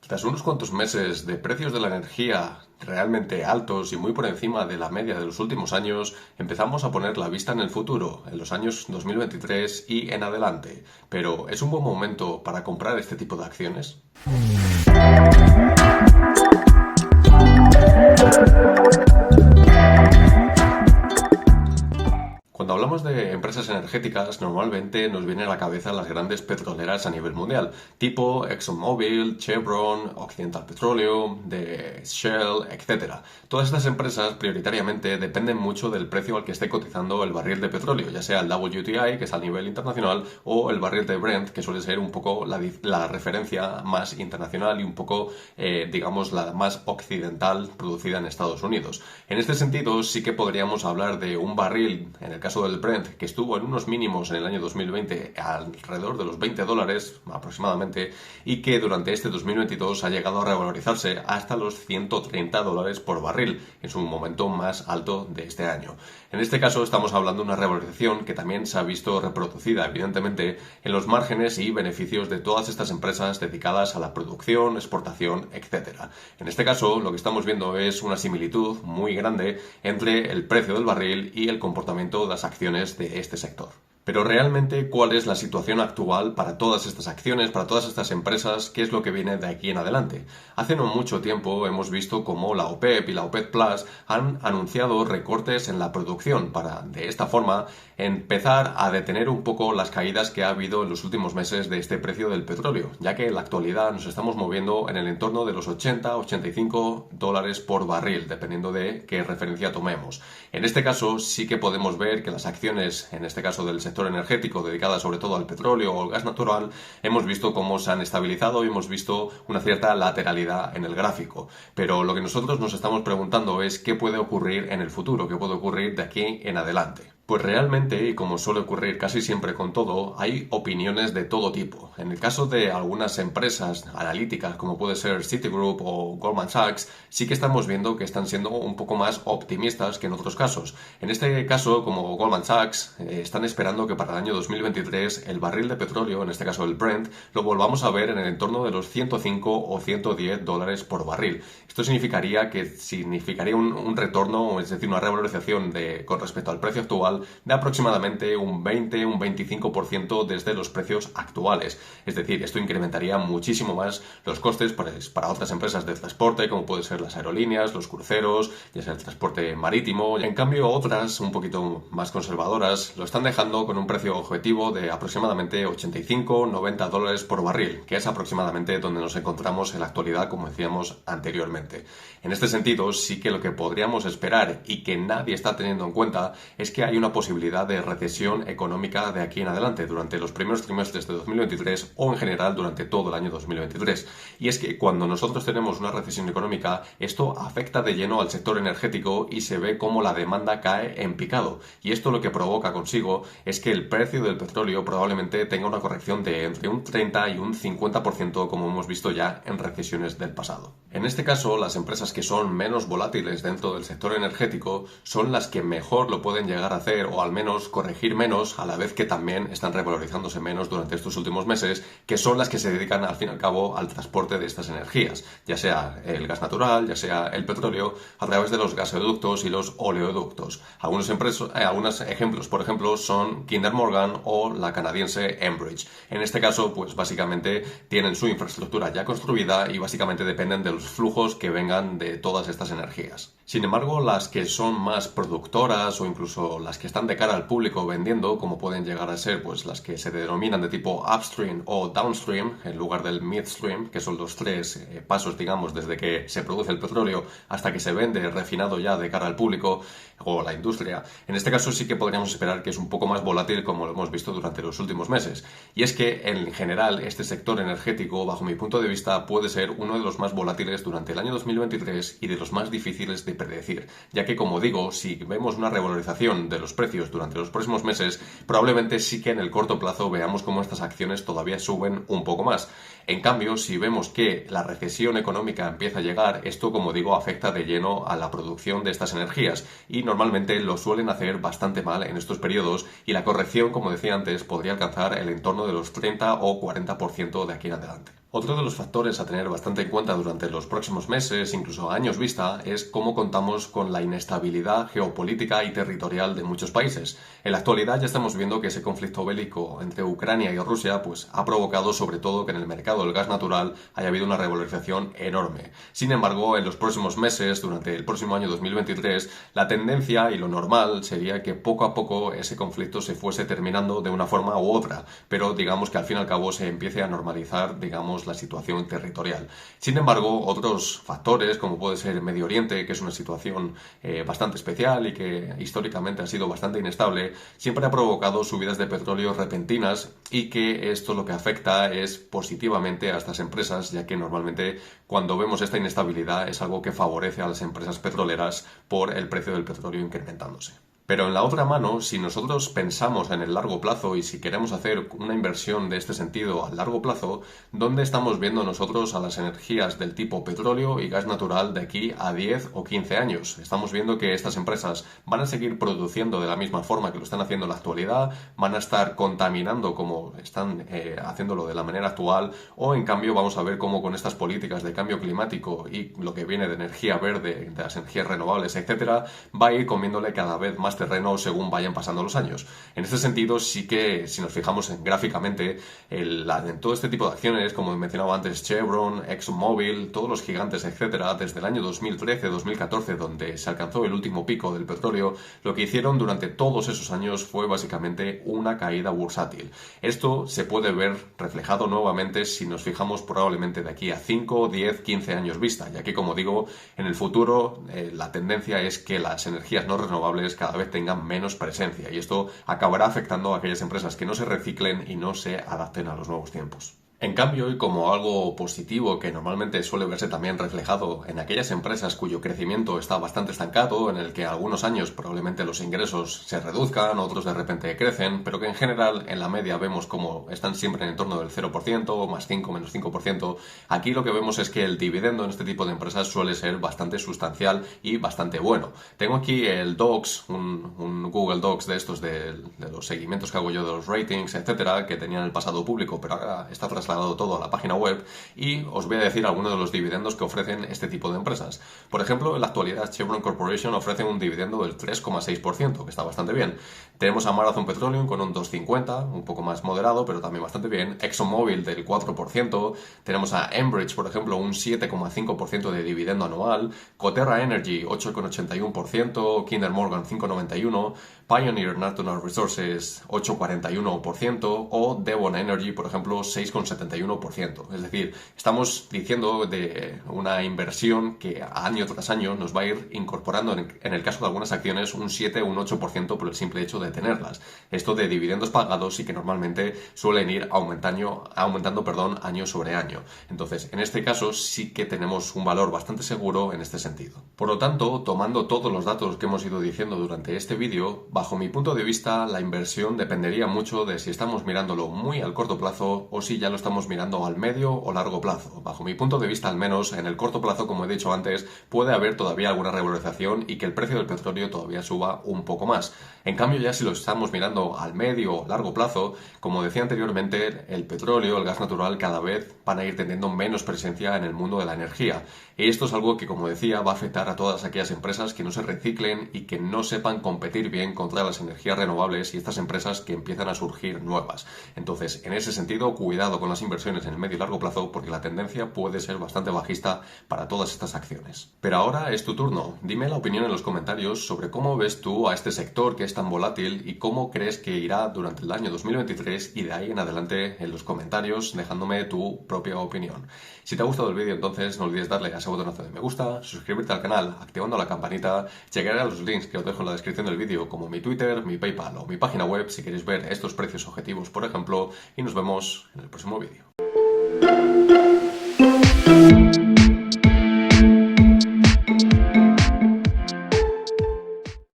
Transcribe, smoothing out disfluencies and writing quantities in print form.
Tras unos cuantos meses de precios de la energía realmente altos y muy por encima de la media de los últimos años, empezamos a poner la vista en el futuro, en los años 2023 y en adelante. Pero ¿es un buen momento para comprar este tipo de acciones? Cuando hablamos de empresas energéticas, normalmente nos vienen a la cabeza las grandes petroleras a nivel mundial, tipo ExxonMobil, Chevron, Occidental Petroleum, de Shell, etc. Todas estas empresas prioritariamente dependen mucho del precio al que esté cotizando el barril de petróleo, ya sea el WTI, que es a nivel internacional, o el barril de Brent, que suele ser un poco la referencia más internacional y un poco, digamos, la más occidental producida en Estados Unidos. En este sentido, sí que podríamos hablar de un barril, en el caso del Brent, que estuvo en unos mínimos en el año 2020 alrededor de los $20 aproximadamente, y que durante este 2022 ha llegado a revalorizarse hasta los $130 por barril, en su momento más alto de este año. En este caso estamos hablando de una revalorización que también se ha visto reproducida evidentemente en los márgenes y beneficios de todas estas empresas dedicadas a la producción, exportación, etc. En este caso lo que estamos viendo es una similitud muy grande entre el precio del barril y el comportamiento de las acciones de este sector. Pero realmente, ¿cuál es la situación actual para todas estas acciones, para todas estas empresas? ¿Qué es lo que viene de aquí en adelante? Hace no mucho tiempo hemos visto cómo la OPEP y la OPEC Plus han anunciado recortes en la producción para, de esta forma, empezar a detener un poco las caídas que ha habido en los últimos meses de este precio del petróleo, ya que en la actualidad nos estamos moviendo en el entorno de los $80-85 por barril, dependiendo de qué referencia tomemos. En este caso, sí que podemos ver que las acciones, en este caso del sector energético, dedicada sobre todo al petróleo o al gas natural, hemos visto cómo se han estabilizado y hemos visto una cierta lateralidad en el gráfico. Pero lo que nosotros nos estamos preguntando es qué puede ocurrir en el futuro, qué puede ocurrir de aquí en adelante. Pues realmente, y como suele ocurrir casi siempre con todo, hay opiniones de todo tipo. En el caso de algunas empresas analíticas, como puede ser Citigroup o Goldman Sachs, sí que estamos viendo que están siendo un poco más optimistas que en otros casos. En este caso, como Goldman Sachs, están esperando que para el año 2023 el barril de petróleo, en este caso el Brent, lo volvamos a ver en el entorno de los 105 o $110 por barril. Esto significaría un retorno, es decir, una revalorización con respecto al precio actual de aproximadamente un 20, un 25% desde los precios actuales. Es decir, esto incrementaría muchísimo más los costes para otras empresas de transporte, como pueden ser las aerolíneas, los cruceros, ya sea el transporte marítimo. En cambio, otras, un poquito más conservadoras, lo están dejando con un precio objetivo de aproximadamente 85, $90 por barril, que es aproximadamente donde nos encontramos en la actualidad, como decíamos anteriormente. En este sentido, sí que lo que podríamos esperar y que nadie está teniendo en cuenta es que hay una posibilidad de recesión económica de aquí en adelante durante los primeros trimestres de 2023 o en general durante todo el año 2023. Y es que cuando nosotros tenemos una recesión económica, esto afecta de lleno al sector energético y se ve cómo la demanda cae en picado. Y esto lo que provoca consigo es que el precio del petróleo probablemente tenga una corrección de entre un 30 y un 50%, como hemos visto ya en recesiones del pasado. En este caso, las empresas que son menos volátiles dentro del sector energético son las que mejor lo pueden llegar a hacer o al menos corregir menos, a la vez que también están revalorizándose menos durante estos últimos meses, que son las que se dedican al fin y al cabo al transporte de estas energías, ya sea el gas natural, ya sea el petróleo, a través de los gasoductos y los oleoductos. Algunos ejemplos, por ejemplo, son Kinder Morgan o la canadiense Enbridge. En este caso, pues básicamente tienen su infraestructura ya construida y básicamente dependen de los flujos que vengan de todas estas energías. Sin embargo, las que son más productoras o incluso las que están de cara al público vendiendo, como pueden llegar a ser pues las que se denominan de tipo upstream o downstream en lugar del midstream, que son los tres pasos, digamos, desde que se produce el petróleo hasta que se vende refinado ya de cara al público o la industria. En este caso sí que podríamos esperar que es un poco más volátil, como lo hemos visto durante los últimos meses. Y es que en general este sector energético, bajo mi punto de vista, puede ser uno de los más volátiles durante el año 2023 y de los más difíciles de predecir, ya que, como digo, si vemos una revalorización de los precios durante los próximos meses, probablemente sí que en el corto plazo veamos cómo estas acciones todavía suben un poco más. En cambio, si vemos que la recesión económica empieza a llegar, esto, como digo, afecta de lleno a la producción de estas energías y normalmente lo suelen hacer bastante mal en estos periodos y la corrección, como decía antes, podría alcanzar el entorno de los 30 o 40% de aquí en adelante. Otro de los factores a tener bastante en cuenta durante los próximos meses, incluso años vista, es cómo contamos con la inestabilidad geopolítica y territorial de muchos países. En la actualidad ya estamos viendo que ese conflicto bélico entre Ucrania y Rusia pues, ha provocado sobre todo que en el mercado del gas natural haya habido una revalorización enorme. Sin embargo, en los próximos meses, durante el próximo año 2023, la tendencia y lo normal sería que poco a poco ese conflicto se fuese terminando de una forma u otra, pero digamos que al fin y al cabo se empiece a normalizar, digamos, la situación territorial. Sin embargo, otros factores, como puede ser Medio Oriente, que es una situación bastante especial y que históricamente ha sido bastante inestable, siempre ha provocado subidas de petróleo repentinas y que esto lo que afecta es positivamente a estas empresas, ya que normalmente cuando vemos esta inestabilidad es algo que favorece a las empresas petroleras por el precio del petróleo incrementándose. Pero en la otra mano, si nosotros pensamos en el largo plazo y si queremos hacer una inversión de este sentido a largo plazo, ¿dónde estamos viendo nosotros a las energías del tipo petróleo y gas natural de aquí a 10 o 15 años? Estamos viendo que estas empresas van a seguir produciendo de la misma forma que lo están haciendo en la actualidad, van a estar contaminando como están haciéndolo de la manera actual, o en cambio vamos a ver cómo con estas políticas de cambio climático y lo que viene de energía verde, de las energías renovables, etcétera, va a ir comiéndole cada vez más terreno según vayan pasando los años. En este sentido, sí que si nos fijamos gráficamente en todo este tipo de acciones, como mencionaba antes, Chevron, ExxonMobil, todos los gigantes, etcétera, desde el año 2013-2014, donde se alcanzó el último pico del petróleo, lo que hicieron durante todos esos años fue básicamente una caída bursátil. Esto se puede ver reflejado nuevamente si nos fijamos probablemente de aquí a 5, 10, 15 años vista, ya que, como digo, en el futuro la tendencia es que las energías no renovables cada vez tengan menos presencia y esto acabará afectando a aquellas empresas que no se reciclen y no se adapten a los nuevos tiempos. En cambio, y como algo positivo que normalmente suele verse también reflejado en aquellas empresas cuyo crecimiento está bastante estancado, en el que algunos años probablemente los ingresos se reduzcan, otros de repente crecen, pero que en general en la media vemos como están siempre en torno del 0%, más 5, menos 5%, aquí lo que vemos es que el dividendo en este tipo de empresas suele ser bastante sustancial y bastante bueno. Tengo aquí el Docs, un Google Docs de estos de los seguimientos que hago yo de los ratings, etcétera, que tenía en el pasado público, pero ahora está trasladado todo a la página web y os voy a decir algunos de los dividendos que ofrecen este tipo de empresas. Por ejemplo, en la actualidad Chevron Corporation ofrece un dividendo del 3,6%, que está bastante bien. Tenemos a Marathon Petroleum con un 2,50, un poco más moderado, pero también bastante bien. ExxonMobil del 4%. Tenemos a Enbridge, por ejemplo, un 7,5% de dividendo anual. Coterra Energy, 8,81%. Kinder Morgan, 5,91%. Pioneer Natural Resources, 8,41%. O Devon Energy, por ejemplo, 6,71%. Es decir, estamos diciendo de una inversión que año tras año nos va a ir incorporando, en el caso de algunas acciones, un 7 o un 8% por el simple hecho de tenerlas. Esto de dividendos pagados y que normalmente suelen ir aumentando año sobre año. Entonces, en este caso sí que tenemos un valor bastante seguro en este sentido. Por lo tanto, tomando todos los datos que hemos ido diciendo durante este vídeo, bajo mi punto de vista, la inversión dependería mucho de si estamos mirándolo muy al corto plazo o si ya lo estamos mirando al medio o largo plazo. Bajo mi punto de vista, al menos, en el corto plazo, como he dicho antes, puede haber todavía alguna revalorización y que el precio del petróleo todavía suba un poco más. En cambio, ya si lo estamos mirando al medio o largo plazo, como decía anteriormente, el petróleo, el gas natural, cada vez van a ir teniendo menos presencia en el mundo de la energía. Y esto es algo que, como decía, va a afectar a todas aquellas empresas que no se reciclen y que no sepan competir bien contra las energías renovables y estas empresas que empiezan a surgir nuevas. Entonces, en ese sentido, cuidado con las inversiones en el medio y largo plazo porque la tendencia puede ser bastante bajista para todas estas acciones. Pero ahora es tu turno. Dime la opinión en los comentarios sobre cómo ves tú a este sector que es tan volátil y cómo crees que irá durante el año 2023 y de ahí en adelante en los comentarios dejándome tu propia opinión. Si te ha gustado el vídeo, entonces no olvides darle a ese botonazo de me gusta, suscribirte al canal activando la campanita, llegar a los links que os dejo en la descripción del vídeo como mi Twitter, mi PayPal o mi página web si queréis ver estos precios objetivos, por ejemplo, y nos vemos en el próximo vídeo.